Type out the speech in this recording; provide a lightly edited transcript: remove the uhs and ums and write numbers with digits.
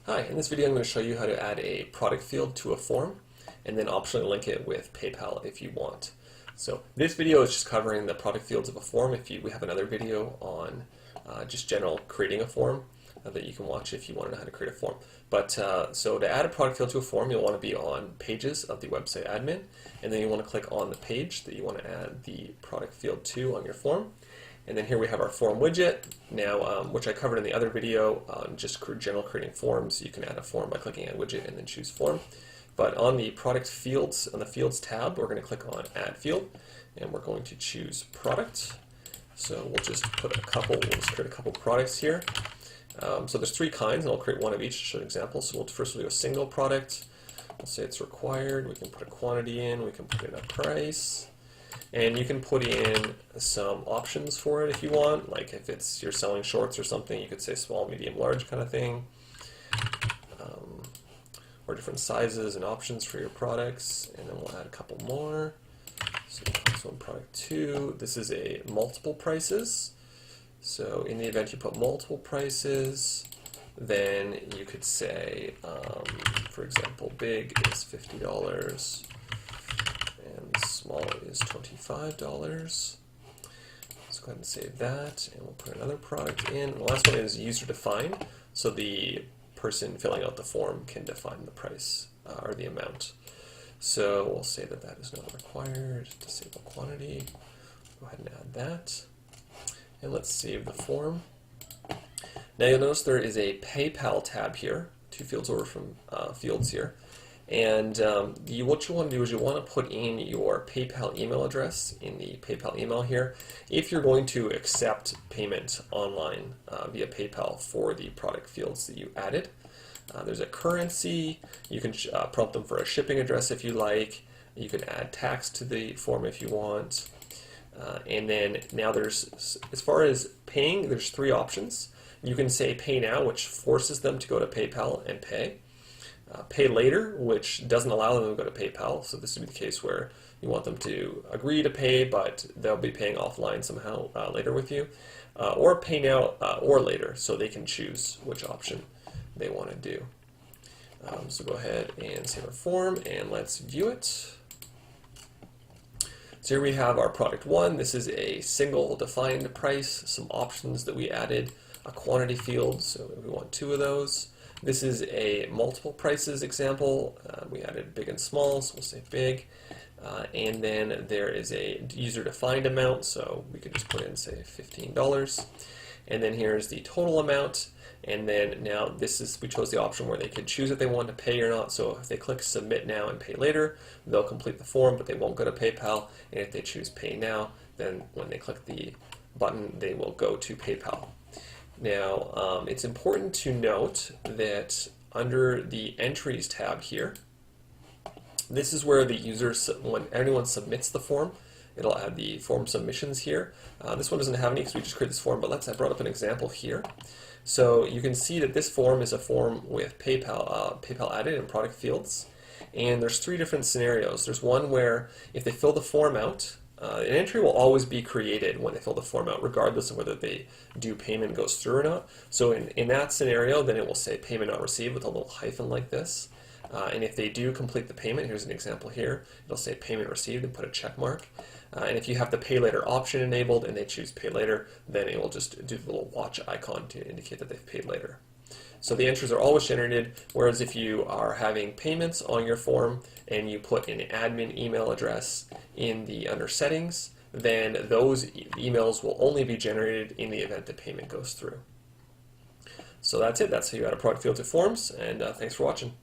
Hi, in this video I'm going to show you how to add a product field to a form and then optionally link it with PayPal if you want. So this video is just covering the product fields of a form. We have another video on just general creating a form that you can watch if you want to know how to create a form. But so to add a product field to a form, you'll want to be on Pages of the website admin, and then you want to click on the page that you want to add the product field to on your form. And then here we have our form widget. Now, which I covered in the other video on just general creating forms. You can add a form by clicking Add Widget and then choose Form. But on the product fields, on the Fields tab, we're going to click on Add Field, and we're going to choose Product. So we'll just put a couple. We'll just create a couple products here. So there's three kinds, and I'll create one of each to show an example. So we'll first do a single product. We'll say it's required. We can put a quantity in. We can put in a price. And you can put in some options for it if you want, like if you're selling shorts or something, you could say small, medium, large kind of thing, or different sizes and options for your products. And then we'll add a couple more. So in product 2, this is a multiple prices. So in the event you put multiple prices, then you could say, for example, big is $50. And small is $25. Let's go ahead and save that, and we'll put another product in. And the last one is user defined, so the person filling out the form can define the price or the amount. So we'll say that that is not required. Disable quantity. Go ahead and add that, and let's save the form. Now you'll notice there is a PayPal tab here, 2 fields over from fields here. And what you want to do is you want to put in your PayPal email address in the PayPal email here if you're going to accept payment online via PayPal for the product fields that you added. There's a currency. You can prompt them for a shipping address if you like. You can add tax to the form if you want. And then now there's, as far as paying, there's 3 options. You can say pay now, which forces them to go to PayPal and pay. Pay later, which doesn't allow them to go to PayPal. So this would be the case where you want them to agree to pay, but they'll be paying offline somehow later with you. Or pay now or later, so they can choose which option they want to do. So go ahead and save our form, and let's view it. So here we have our product 1. This is a single defined price, some options that we added, a quantity field, so we want 2 of those. This is a multiple prices example. We added big and small, so we'll say big. And then there is a user-defined amount, so we could just put in, say, $15. And then here's the total amount. And then now we chose the option where they could choose if they want to pay or not. So if they click Submit Now and Pay Later, they'll complete the form, but they won't go to PayPal. And if they choose Pay Now, then when they click the button, they will go to PayPal. Now, it's important to note that under the Entries tab here, this is where the user, when anyone submits the form, it'll add the form submissions here. This one doesn't have any because we just created this form, but I brought up an example here. So you can see that this form is a form with PayPal added in product fields. And there's 3 different scenarios. There's one where if they fill the form out, an entry will always be created when they fill the form out, regardless of whether they do payment goes through or not. So in that scenario, then it will say payment not received with a little hyphen like this. And if they do complete the payment, here's an example here, it'll say payment received and put a check mark. And if you have the pay later option enabled and they choose pay later, then it will just do the little watch icon to indicate that they've paid later. So the entries are always generated, whereas if you are having payments on your form and you put an admin email address in the under settings, then those emails will only be generated in the event the payment goes through. So that's it. That's how you add a product field to forms, and thanks for watching.